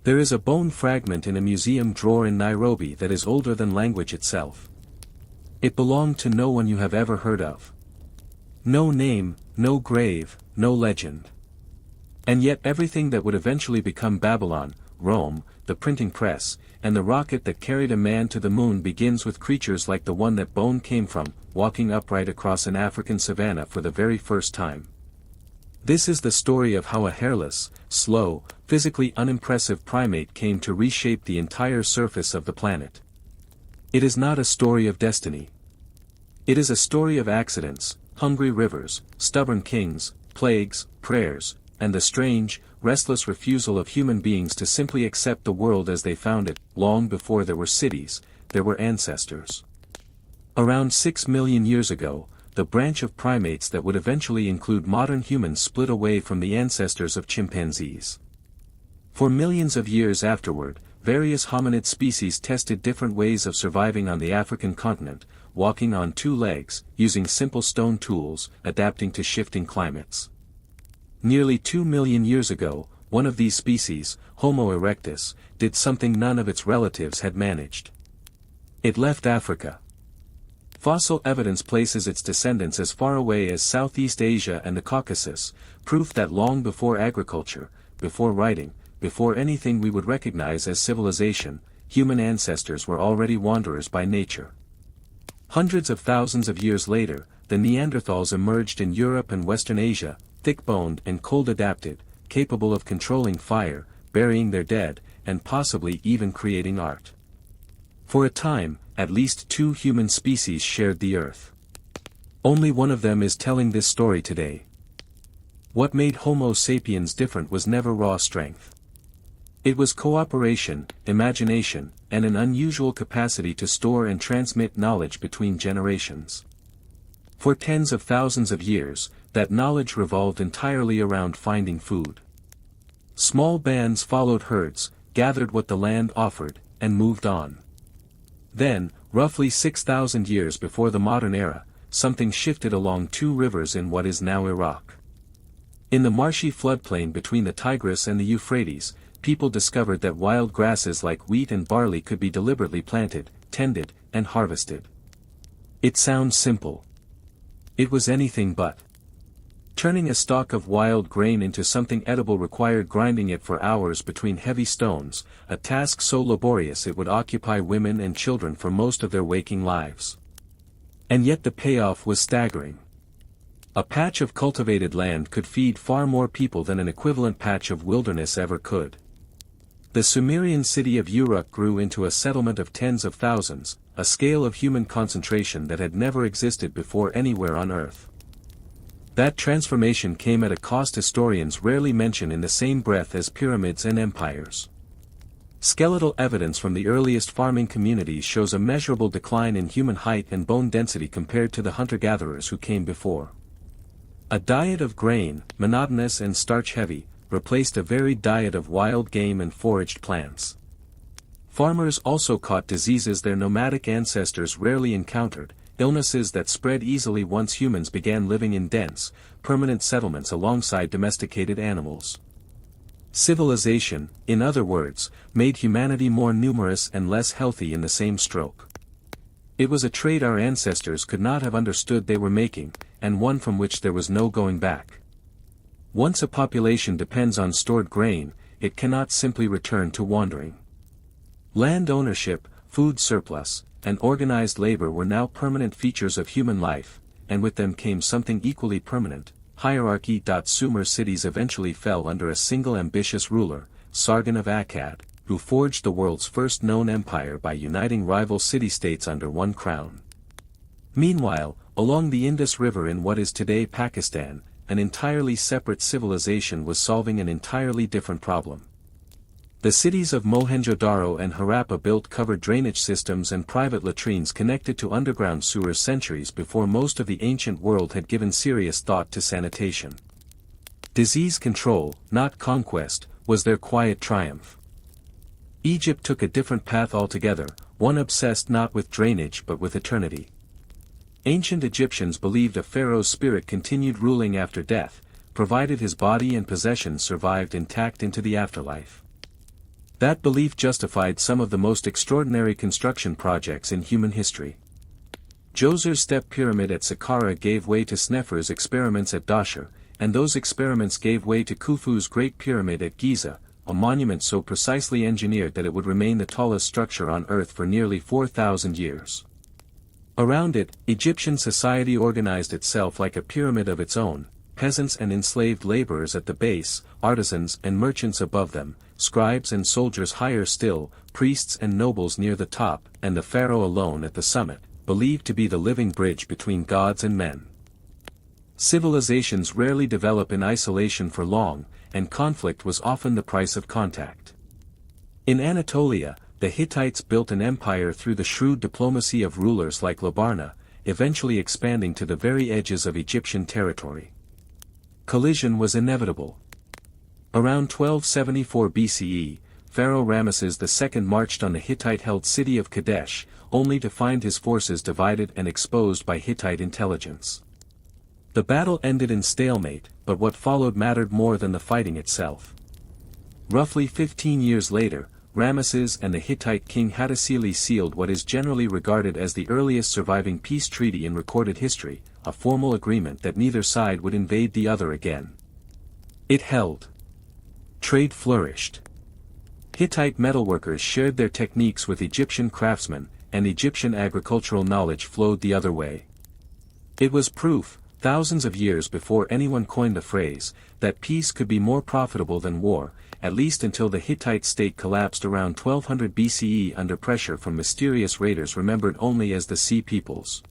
There is a bone fragment in a museum drawer in Nairobi that is older than language itself. It belonged to no one you have ever heard of. No name, no grave, no legend. And yet everything that would eventually become Babylon, Rome, the printing press, and the rocket that carried a man to the moon begins with creatures like the one that bone came from, walking upright across an African savanna for the very first time. This is the story of how a hairless, slow, physically unimpressive primate came to reshape the entire surface of the planet. It is not a story of destiny. It is a story of accidents, hungry rivers, stubborn kings, plagues, prayers, and the strange, restless refusal of human beings to simply accept the world as they found it. Long before there were cities, there were ancestors. Around 6 million years ago, the branch of primates that would eventually include modern humans split away from the ancestors of chimpanzees. For millions of years afterward, various hominid species tested different ways of surviving on the African continent, walking on two legs, using simple stone tools, adapting to shifting climates. Nearly 2 million years ago, one of these species, Homo erectus, did something none of its relatives had managed. It left Africa. Fossil evidence places its descendants as far away as Southeast Asia and the Caucasus, proof that long before agriculture, before writing, before anything we would recognize as civilization, human ancestors were already wanderers by nature. Hundreds of thousands of years later, the Neanderthals emerged in Europe and Western Asia, thick-boned and cold-adapted, capable of controlling fire, burying their dead, and possibly even creating art. For a time, at least 2 human species shared the earth. Only one of them is telling this story today. What made Homo sapiens different was never raw strength. It was cooperation, imagination, and an unusual capacity to store and transmit knowledge between generations. For tens of thousands of years, that knowledge revolved entirely around finding food. Small bands followed herds, gathered what the land offered, and moved on. Then, roughly 6,000 years before the modern era, something shifted along 2 rivers in what is now Iraq. In the marshy floodplain between the Tigris and the Euphrates, people discovered that wild grasses like wheat and barley could be deliberately planted, tended, and harvested. It sounds simple. It was anything but. Turning a stalk of wild grain into something edible required grinding it for hours between heavy stones, a task so laborious it would occupy women and children for most of their waking lives. And yet the payoff was staggering. A patch of cultivated land could feed far more people than an equivalent patch of wilderness ever could. The Sumerian city of Uruk grew into a settlement of tens of thousands, a scale of human concentration that had never existed before anywhere on Earth. That transformation came at a cost historians rarely mention in the same breath as pyramids and empires. Skeletal evidence from the earliest farming communities shows a measurable decline in human height and bone density compared to the hunter-gatherers who came before. A diet of grain, monotonous and starch-heavy, replaced a varied diet of wild game and foraged plants. Farmers also caught diseases their nomadic ancestors rarely encountered, illnesses that spread easily once humans began living in dense, permanent settlements alongside domesticated animals. Civilization, in other words, made humanity more numerous and less healthy in the same stroke. It was a trade our ancestors could not have understood they were making, and one from which there was no going back. Once a population depends on stored grain, it cannot simply return to wandering. Land ownership, food surplus, and organized labor were now permanent features of human life, and with them came something equally permanent, hierarchy. Sumer cities eventually fell under a single ambitious ruler, Sargon of Akkad, who forged the world's first known empire by uniting rival city-states under one crown. Meanwhile, along the Indus River in what is today Pakistan, an entirely separate civilization was solving an entirely different problem. The cities of Mohenjo-Daro and Harappa built covered drainage systems and private latrines connected to underground sewers centuries before most of the ancient world had given serious thought to sanitation. Disease control, not conquest, was their quiet triumph. Egypt took a different path altogether, one obsessed not with drainage but with eternity. Ancient Egyptians believed a pharaoh's spirit continued ruling after death, provided his body and possessions survived intact into the afterlife. That belief justified some of the most extraordinary construction projects in human history. Djoser's step pyramid at Saqqara gave way to Snefer's experiments at Dahshur, and those experiments gave way to Khufu's Great Pyramid at Giza, a monument so precisely engineered that it would remain the tallest structure on Earth for nearly 4,000 years. Around it, Egyptian society organized itself like a pyramid of its own, peasants and enslaved laborers at the base, artisans and merchants above them, scribes and soldiers higher still, priests and nobles near the top, and the pharaoh alone at the summit, believed to be the living bridge between gods and men. Civilizations rarely develop in isolation for long, and conflict was often the price of contact. In Anatolia, the Hittites built an empire through the shrewd diplomacy of rulers like Labarna, eventually expanding to the very edges of Egyptian territory. Collision was inevitable. Around 1274 BCE, Pharaoh Ramesses II marched on the Hittite-held city of Kadesh, only to find his forces divided and exposed by Hittite intelligence. The battle ended in stalemate, but what followed mattered more than the fighting itself. Roughly 15 years later, Ramesses and the Hittite king Hattusili sealed what is generally regarded as the earliest surviving peace treaty in recorded history, a formal agreement that neither side would invade the other again. It held. Trade flourished. Hittite metalworkers shared their techniques with Egyptian craftsmen, and Egyptian agricultural knowledge flowed the other way. It was proof, thousands of years before anyone coined the phrase, that peace could be more profitable than war, at least until the Hittite state collapsed around 1200 BCE under pressure from mysterious raiders remembered only as the Sea Peoples.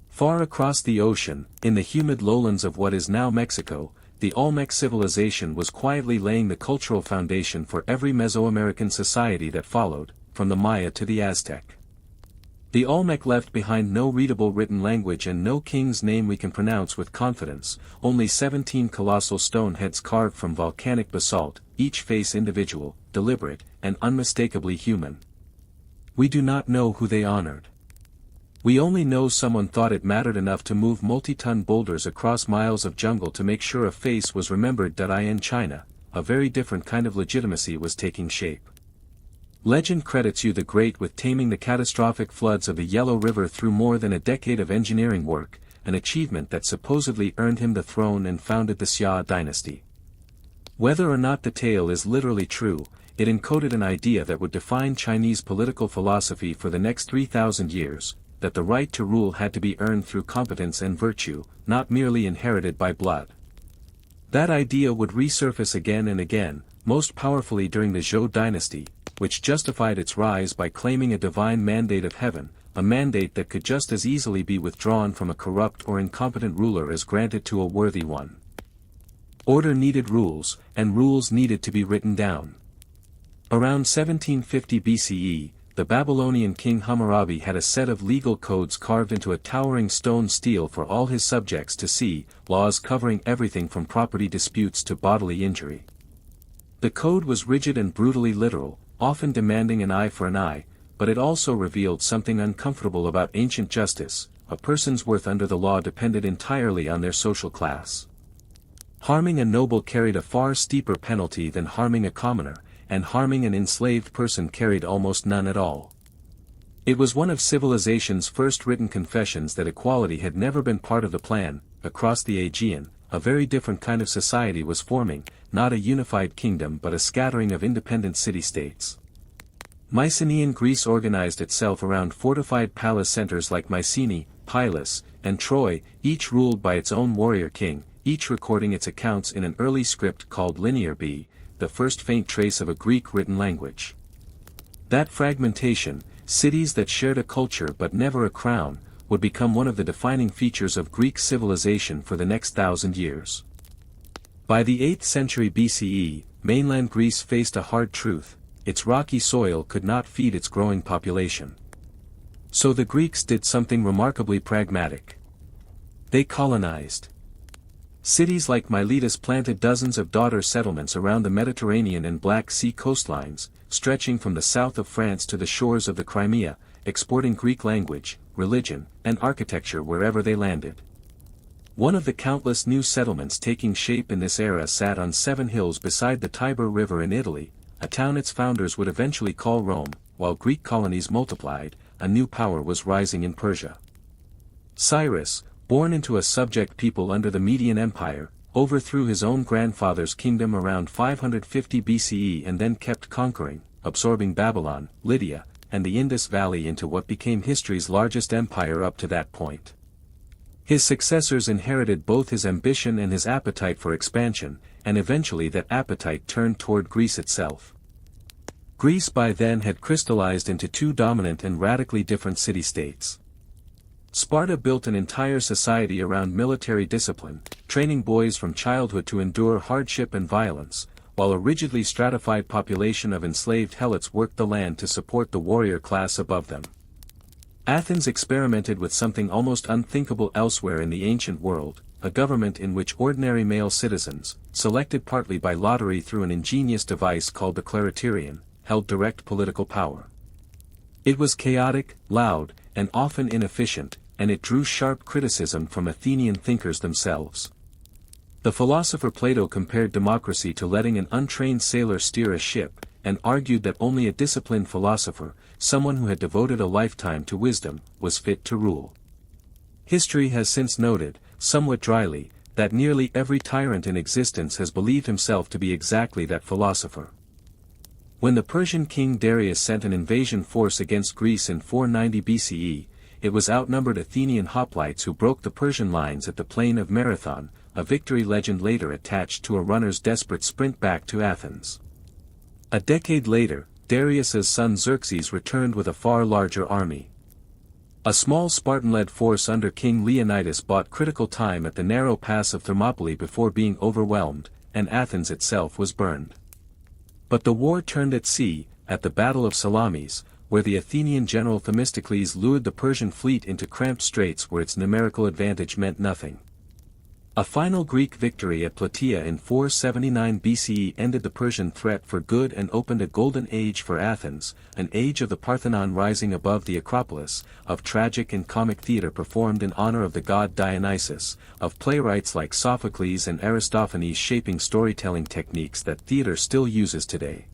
Far across the ocean, in the humid lowlands of what is now Mexico, the Olmec civilization was quietly laying the cultural foundation for every Mesoamerican society that followed, from the Maya to the Aztec. The Olmec left behind no readable written language and no king's name we can pronounce with confidence, only 17 colossal stone heads carved from volcanic basalt, each face individual, deliberate, and unmistakably human. We do not know who they honored. We only know someone thought it mattered enough to move multi-ton boulders across miles of jungle to make sure a face was remembered. In China, a very different kind of legitimacy was taking shape. Legend credits Yu the Great with taming the catastrophic floods of the Yellow River through more than a decade of engineering work, an achievement that supposedly earned him the throne and founded the Xia dynasty. Whether or not the tale is literally true, it encoded an idea that would define Chinese political philosophy for the next 3,000 years, that the right to rule had to be earned through competence and virtue, not merely inherited by blood. That idea would resurface again and again, most powerfully during the Zhou dynasty, which justified its rise by claiming a divine mandate of heaven, a mandate that could just as easily be withdrawn from a corrupt or incompetent ruler as granted to a worthy one. Order needed rules, and rules needed to be written down. Around 1750 BCE, the Babylonian king Hammurabi had a set of legal codes carved into a towering stone stele for all his subjects to see, laws covering everything from property disputes to bodily injury. The code was rigid and brutally literal, often demanding an eye for an eye, but it also revealed something uncomfortable about ancient justice. A person's worth under the law depended entirely on their social class. Harming a noble carried a far steeper penalty than harming a commoner, and harming an enslaved person carried almost none at all. It was one of civilization's first written confessions that equality had never been part of the plan. Across the Aegean, a very different kind of society was forming, not a unified kingdom but a scattering of independent city-states. Mycenaean Greece organized itself around fortified palace centers like Mycenae, Pylos, and Troy, each ruled by its own warrior king, each recording its accounts in an early script called Linear B, the first faint trace of a Greek written language. That fragmentation, cities that shared a culture but never a crown, would become one of the defining features of Greek civilization for the next 1,000 years. By the 8th century BCE, mainland Greece faced a hard truth: its rocky soil could not feed its growing population. So the Greeks did something remarkably pragmatic. They colonized. Cities like Miletus planted dozens of daughter settlements around the Mediterranean and Black Sea coastlines, stretching from the south of France to the shores of the Crimea, exporting Greek language, religion, and architecture wherever they landed. One of the countless new settlements taking shape in this era sat on 7 hills beside the Tiber River in Italy, a town its founders would eventually call Rome. While Greek colonies multiplied, a new power was rising in Persia. Cyrus, born into a subject people under the Median Empire, overthrew his own grandfather's kingdom around 550 BCE and then kept conquering, absorbing Babylon, Lydia, and the Indus Valley into what became history's largest empire up to that point. His successors inherited both his ambition and his appetite for expansion, and eventually that appetite turned toward Greece itself. Greece by then had crystallized into two dominant and radically different city-states. Sparta built an entire society around military discipline, training boys from childhood to endure hardship and violence, while a rigidly stratified population of enslaved helots worked the land to support the warrior class above them. Athens experimented with something almost unthinkable elsewhere in the ancient world, a government in which ordinary male citizens, selected partly by lottery through an ingenious device called the Clariterion, held direct political power. It was chaotic, loud, and often inefficient, and it drew sharp criticism from Athenian thinkers themselves. The philosopher Plato compared democracy to letting an untrained sailor steer a ship, and argued that only a disciplined philosopher, someone who had devoted a lifetime to wisdom, was fit to rule. History has since noted, somewhat dryly, that nearly every tyrant in existence has believed himself to be exactly that philosopher. When the Persian king Darius sent an invasion force against Greece in 490 BCE, it was outnumbered Athenian hoplites who broke the Persian lines at the plain of Marathon, a victory legend later attached to a runner's desperate sprint back to Athens. A decade later, Darius's son Xerxes returned with a far larger army. A small Spartan-led force under King Leonidas bought critical time at the narrow pass of Thermopylae before being overwhelmed, and Athens itself was burned. But the war turned at sea, at the Battle of Salamis, where the Athenian general Themistocles lured the Persian fleet into cramped straits where its numerical advantage meant nothing. A final Greek victory at Plataea in 479 BCE ended the Persian threat for good and opened a golden age for Athens, an age of the Parthenon rising above the Acropolis, of tragic and comic theater performed in honor of the god Dionysus, of playwrights like Sophocles and Aristophanes shaping storytelling techniques that theater still uses today.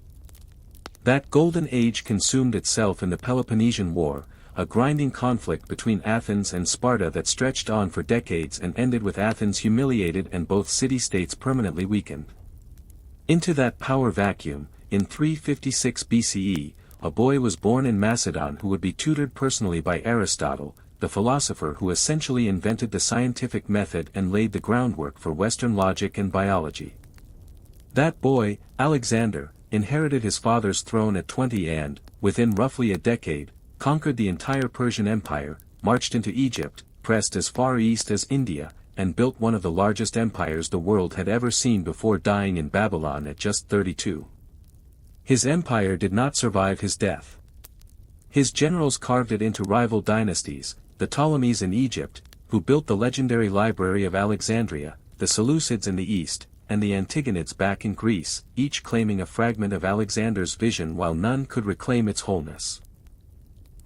That golden age consumed itself in the Peloponnesian War, a grinding conflict between Athens and Sparta that stretched on for decades and ended with Athens humiliated and both city-states permanently weakened. Into that power vacuum, in 356 BCE, a boy was born in Macedon who would be tutored personally by Aristotle, the philosopher who essentially invented the scientific method and laid the groundwork for Western logic and biology. That boy, Alexander, inherited his father's throne at 20 and, within roughly a decade, conquered the entire Persian Empire, marched into Egypt, pressed as far east as India, and built one of the largest empires the world had ever seen before dying in Babylon at just 32. His empire did not survive his death. His generals carved it into rival dynasties, the Ptolemies in Egypt, who built the legendary Library of Alexandria, the Seleucids in the east, and the Antigonids back in Greece, each claiming a fragment of Alexander's vision while none could reclaim its wholeness.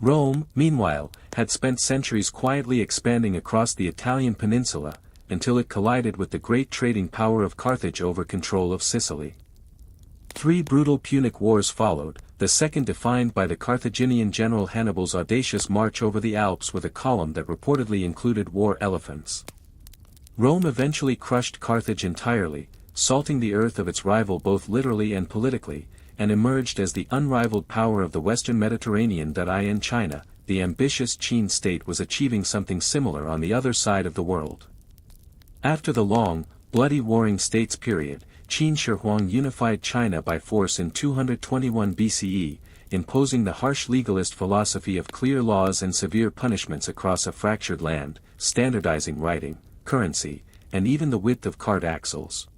Rome, meanwhile, had spent centuries quietly expanding across the Italian peninsula, until it collided with the great trading power of Carthage over control of Sicily. 3 brutal Punic Wars followed, the second defined by the Carthaginian general Hannibal's audacious march over the Alps with a column that reportedly included war elephants. Rome eventually crushed Carthage entirely, salting the earth of its rival both literally and politically, and emerged as the unrivaled power of the Western Mediterranean. In China, the ambitious Qin state was achieving something similar on the other side of the world. After the long, bloody warring states period, Qin Shi Huang unified China by force in 221 BCE, imposing the harsh legalist philosophy of clear laws and severe punishments across a fractured land, standardizing writing, currency, and even the width of cart axles.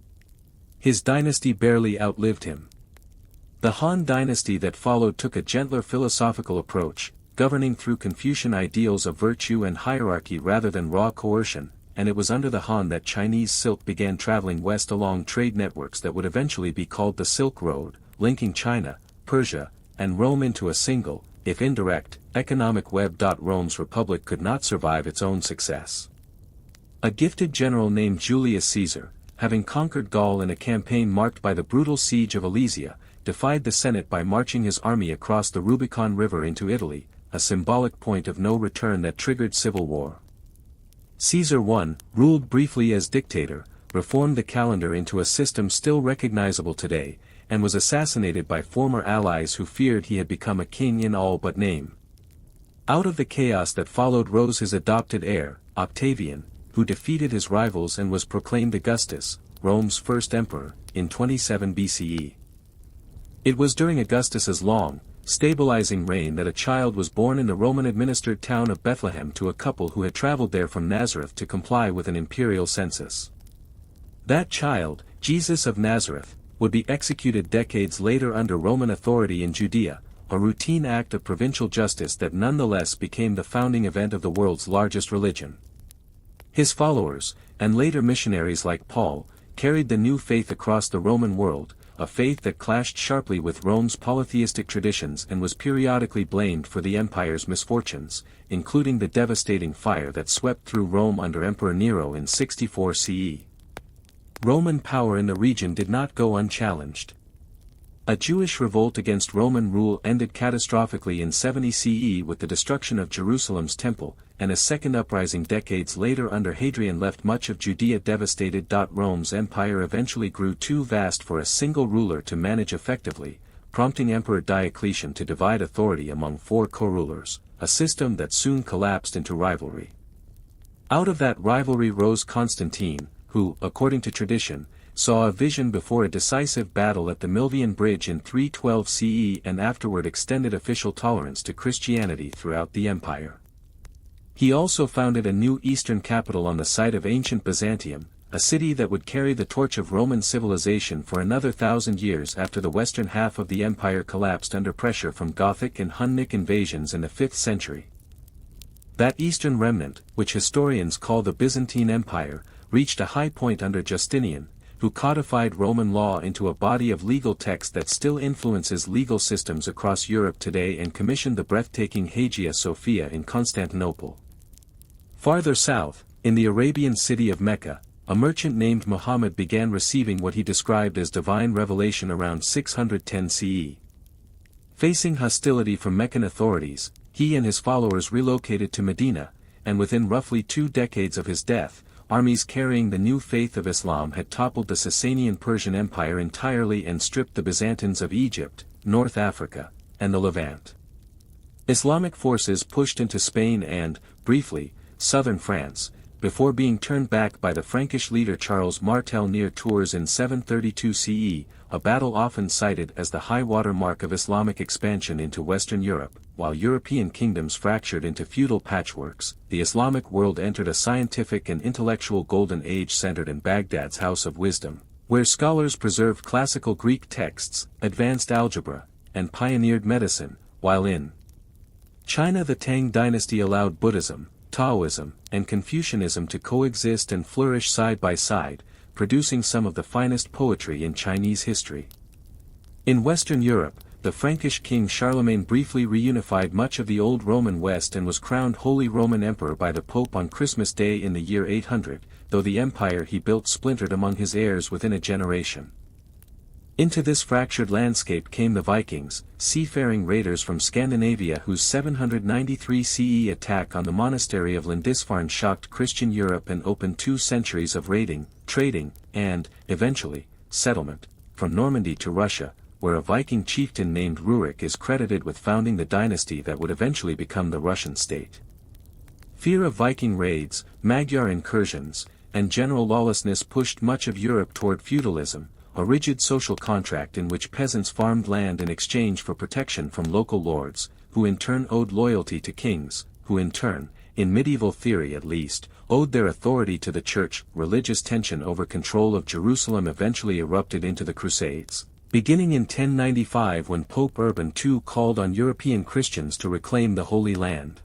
His dynasty barely outlived him. The Han dynasty that followed took a gentler philosophical approach, governing through Confucian ideals of virtue and hierarchy rather than raw coercion, and it was under the Han that Chinese silk began traveling west along trade networks that would eventually be called the Silk Road, linking China, Persia, and Rome into a single, if indirect, economic web. Rome's republic could not survive its own success. A gifted general named Julius Caesar, having conquered Gaul in a campaign marked by the brutal siege of Alesia, defied the Senate by marching his army across the Rubicon River into Italy, a symbolic point of no return that triggered civil war. Caesar I, ruled briefly as dictator, reformed the calendar into a system still recognizable today, and was assassinated by former allies who feared he had become a king in all but name. Out of the chaos that followed rose his adopted heir, Octavian, who defeated his rivals and was proclaimed Augustus, Rome's first emperor, in 27 BCE. It was during Augustus's long, stabilizing reign that a child was born in the Roman-administered town of Bethlehem to a couple who had traveled there from Nazareth to comply with an imperial census. That child, Jesus of Nazareth, would be executed decades later under Roman authority in Judea, a routine act of provincial justice that nonetheless became the founding event of the world's largest religion. His followers, and later missionaries like Paul, carried the new faith across the Roman world, a faith that clashed sharply with Rome's polytheistic traditions and was periodically blamed for the empire's misfortunes, including the devastating fire that swept through Rome under Emperor Nero in 64 CE. Roman power in the region did not go unchallenged. A Jewish revolt against Roman rule ended catastrophically in 70 CE with the destruction of Jerusalem's temple, and a second uprising decades later under Hadrian left much of Judea devastated. Rome's empire eventually grew too vast for a single ruler to manage effectively, prompting Emperor Diocletian to divide authority among 4 co-rulers, a system that soon collapsed into rivalry. Out of that rivalry rose Constantine, who, according to tradition, saw a vision before a decisive battle at the Milvian Bridge in 312 CE and afterward extended official tolerance to Christianity throughout the empire. He also founded a new eastern capital on the site of ancient Byzantium, a city that would carry the torch of Roman civilization for another 1,000 years after the western half of the empire collapsed under pressure from Gothic and Hunnic invasions in the 5th century. That eastern remnant, which historians call the Byzantine Empire, reached a high point under Justinian, who codified Roman law into a body of legal text that still influences legal systems across Europe today and commissioned the breathtaking Hagia Sophia in Constantinople. Farther south, in the Arabian city of Mecca, a merchant named Muhammad began receiving what he described as divine revelation around 610 CE. Facing hostility from Meccan authorities, he and his followers relocated to Medina, and within roughly 2 decades of his death, armies carrying the new faith of Islam had toppled the Sasanian Persian Empire entirely and stripped the Byzantines of Egypt, North Africa, and the Levant. Islamic forces pushed into Spain and, briefly, southern France, before being turned back by the Frankish leader Charles Martel near Tours in 732 CE, a battle often cited as the high-water mark of Islamic expansion into Western Europe. While European kingdoms fractured into feudal patchworks, the Islamic world entered a scientific and intellectual golden age centered in Baghdad's House of Wisdom, where scholars preserved classical Greek texts, advanced algebra, and pioneered medicine, while in China the Tang dynasty allowed Buddhism, Taoism, and Confucianism to coexist and flourish side by side, producing some of the finest poetry in Chinese history. In Western Europe, the Frankish king Charlemagne briefly reunified much of the old Roman West and was crowned Holy Roman Emperor by the Pope on Christmas Day in the year 800, though the empire he built splintered among his heirs within a generation. Into this fractured landscape came the Vikings, seafaring raiders from Scandinavia whose 793 CE attack on the monastery of Lindisfarne shocked Christian Europe and opened 2 centuries of raiding, trading, and, eventually, settlement, from Normandy to Russia, where a Viking chieftain named Rurik is credited with founding the dynasty that would eventually become the Russian state. Fear of Viking raids, Magyar incursions, and general lawlessness pushed much of Europe toward feudalism, a rigid social contract in which peasants farmed land in exchange for protection from local lords, who in turn owed loyalty to kings, who in turn, in medieval theory at least, owed their authority to the church. Religious tension over control of Jerusalem eventually erupted into the Crusades, beginning in 1095 when Pope Urban II called on European Christians to reclaim the Holy Land.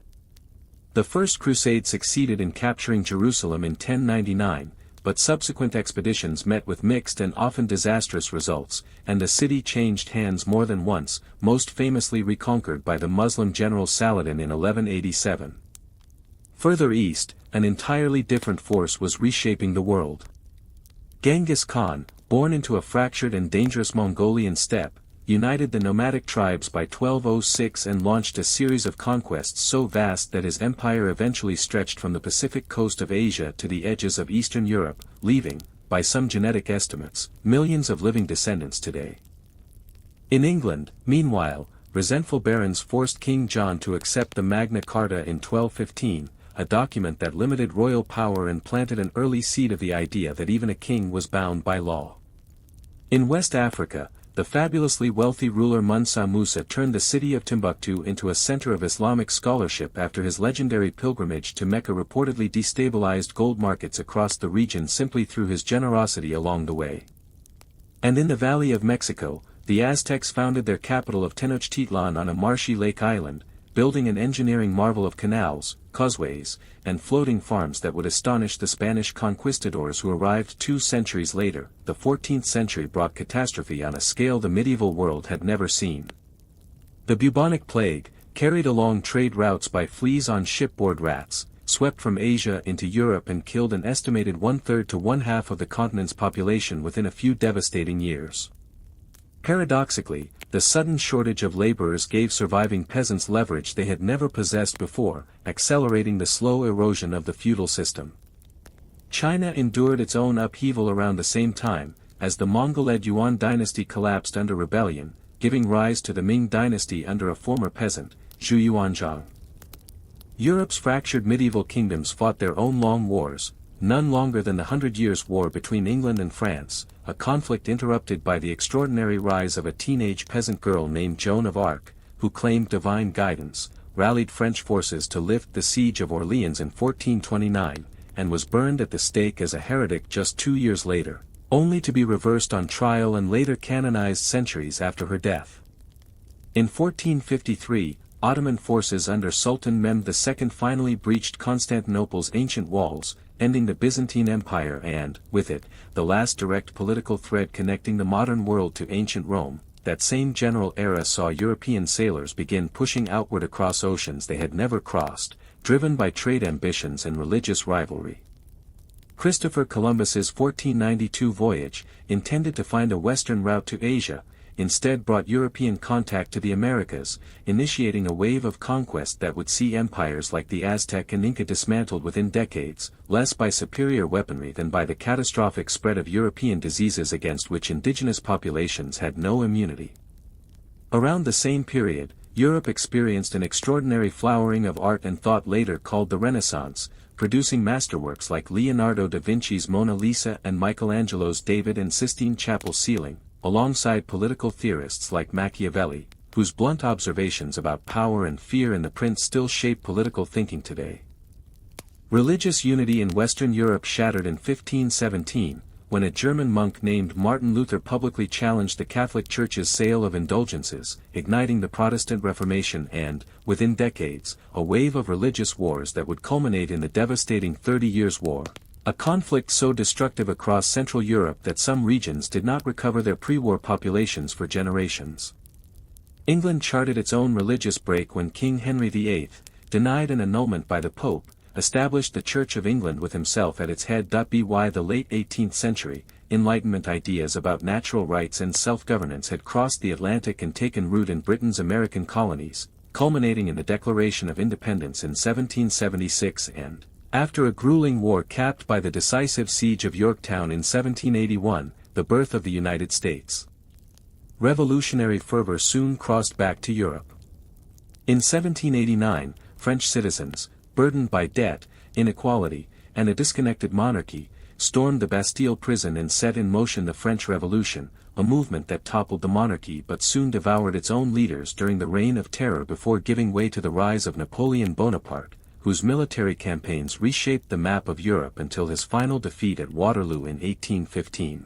The First Crusade succeeded in capturing Jerusalem in 1099, but subsequent expeditions met with mixed and often disastrous results, and the city changed hands more than once, most famously reconquered by the Muslim general Saladin in 1187. Further east, an entirely different force was reshaping the world. Genghis Khan, born into a fractured and dangerous Mongolian steppe, united the nomadic tribes by 1206 and launched a series of conquests so vast that his empire eventually stretched from the Pacific coast of Asia to the edges of Eastern Europe, leaving, by some genetic estimates, millions of living descendants today. In England, meanwhile, resentful barons forced King John to accept the Magna Carta in 1215, a document that limited royal power and planted an early seed of the idea that even a king was bound by law. In West Africa, the fabulously wealthy ruler Mansa Musa turned the city of Timbuktu into a center of Islamic scholarship after his legendary pilgrimage to Mecca reportedly destabilized gold markets across the region simply through his generosity along the way. And in the Valley of Mexico, the Aztecs founded their capital of Tenochtitlan on a marshy lake island, building an engineering marvel of canals, causeways, and floating farms that would astonish the Spanish conquistadors who arrived 2 centuries later. The 14th century brought catastrophe on a scale the medieval world had never seen. The bubonic plague, carried along trade routes by fleas on shipboard rats, swept from Asia into Europe and killed an estimated 1/3 to 1/2 of the continent's population within a few devastating years. Paradoxically, the sudden shortage of laborers gave surviving peasants leverage they had never possessed before, accelerating the slow erosion of the feudal system. China endured its own upheaval around the same time, as the Mongol-led Yuan dynasty collapsed under rebellion, giving rise to the Ming dynasty under a former peasant, Zhu Yuanzhang. Europe's fractured medieval kingdoms fought their own long wars, none longer than the 100 Years' War between England and France, a conflict interrupted by the extraordinary rise of a teenage peasant girl named Joan of Arc, who claimed divine guidance, rallied French forces to lift the siege of Orleans in 1429, and was burned at the stake as a heretic just 2 years later, only to be reversed on trial and later canonized centuries after her death. In 1453, Ottoman forces under Sultan Mehmed II finally breached Constantinople's ancient walls, ending the Byzantine Empire and, with it, the last direct political thread connecting the modern world to ancient Rome. That same general era saw European sailors begin pushing outward across oceans they had never crossed, driven by trade ambitions and religious rivalry. Christopher Columbus's 1492 voyage, intended to find a western route to Asia, instead brought European contact to the Americas, initiating a wave of conquest that would see empires like the Aztec and Inca dismantled within decades, less by superior weaponry than by the catastrophic spread of European diseases against which indigenous populations had no immunity. Around the same period, Europe experienced an extraordinary flowering of art and thought later called the Renaissance, producing masterworks like Leonardo da Vinci's Mona Lisa and Michelangelo's David and Sistine Chapel ceiling, alongside political theorists like Machiavelli, whose blunt observations about power and fear in The Prince still shape political thinking today. Religious unity in Western Europe shattered in 1517, when a German monk named Martin Luther publicly challenged the Catholic Church's sale of indulgences, igniting the Protestant Reformation and, within decades, a wave of religious wars that would culminate in the devastating 30 Years' War. A conflict so destructive across Central Europe that some regions did not recover their pre-war populations for generations. England charted its own religious break when King Henry VIII, denied an annulment by the Pope, established the Church of England with himself at its head. By the late 18th century, Enlightenment ideas about natural rights and self-governance had crossed the Atlantic and taken root in Britain's American colonies, culminating in the Declaration of Independence in 1776 and, after a grueling war capped by the decisive siege of Yorktown in 1781, the birth of the United States. Revolutionary fervor soon crossed back to Europe. In 1789, French citizens, burdened by debt, inequality, and a disconnected monarchy, stormed the Bastille prison and set in motion the French Revolution, a movement that toppled the monarchy but soon devoured its own leaders during the Reign of Terror before giving way to the rise of Napoleon Bonaparte, whose military campaigns reshaped the map of Europe until his final defeat at Waterloo in 1815.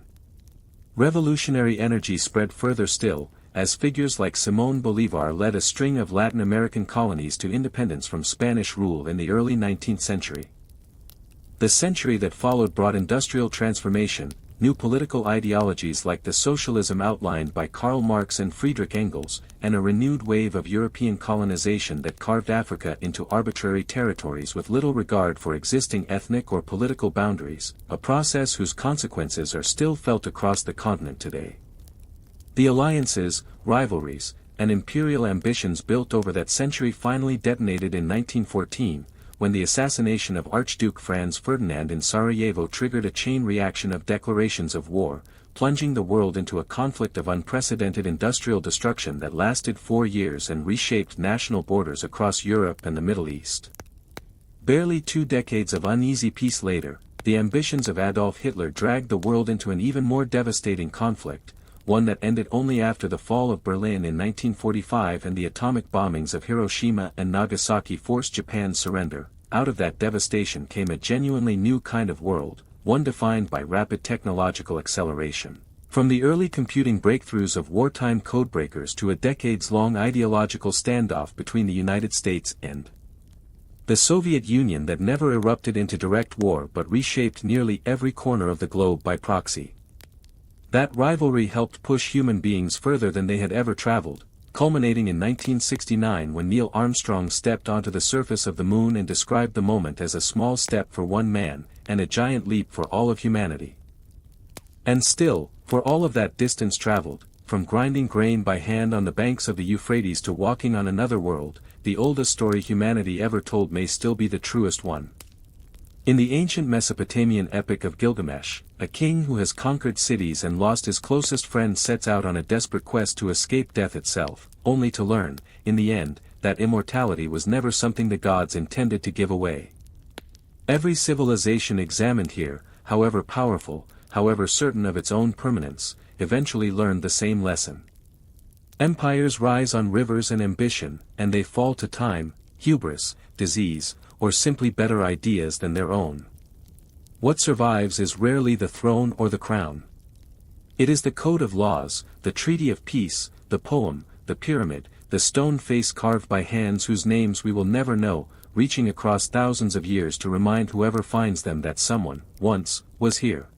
Revolutionary energy spread further still, as figures like Simón Bolívar led a string of Latin American colonies to independence from Spanish rule in the early 19th century. The century that followed brought industrial transformation, new political ideologies like the socialism outlined by Karl Marx and Friedrich Engels, and a renewed wave of European colonization that carved Africa into arbitrary territories with little regard for existing ethnic or political boundaries, a process whose consequences are still felt across the continent today. The alliances, rivalries, and imperial ambitions built over that century finally detonated in 1914, when the assassination of Archduke Franz Ferdinand in Sarajevo triggered a chain reaction of declarations of war, plunging the world into a conflict of unprecedented industrial destruction that lasted 4 years and reshaped national borders across Europe and the Middle East. Barely 2 decades of uneasy peace later, the ambitions of Adolf Hitler dragged the world into an even more devastating conflict, one that ended only after the fall of Berlin in 1945 and the atomic bombings of Hiroshima and Nagasaki forced Japan's surrender. Out of that devastation came a genuinely new kind of world, one defined by rapid technological acceleration. From the early computing breakthroughs of wartime codebreakers to a decades-long ideological standoff between the United States and the Soviet Union that never erupted into direct war but reshaped nearly every corner of the globe by proxy. That rivalry helped push human beings further than they had ever traveled, culminating in 1969 when Neil Armstrong stepped onto the surface of the moon and described the moment as a small step for one man, and a giant leap for all of humanity. And still, for all of that distance traveled, from grinding grain by hand on the banks of the Euphrates to walking on another world, the oldest story humanity ever told may still be the truest one. In the ancient Mesopotamian epic of Gilgamesh, a king who has conquered cities and lost his closest friend sets out on a desperate quest to escape death itself, only to learn, in the end, that immortality was never something the gods intended to give away. Every civilization examined here, however powerful, however certain of its own permanence, eventually learned the same lesson. Empires rise on rivers and ambition, and they fall to time, hubris, disease, or simply better ideas than their own. What survives is rarely the throne or the crown. It is the code of laws, the treaty of peace, the poem, the pyramid, the stone face carved by hands whose names we will never know, reaching across thousands of years to remind whoever finds them that someone, once, was here.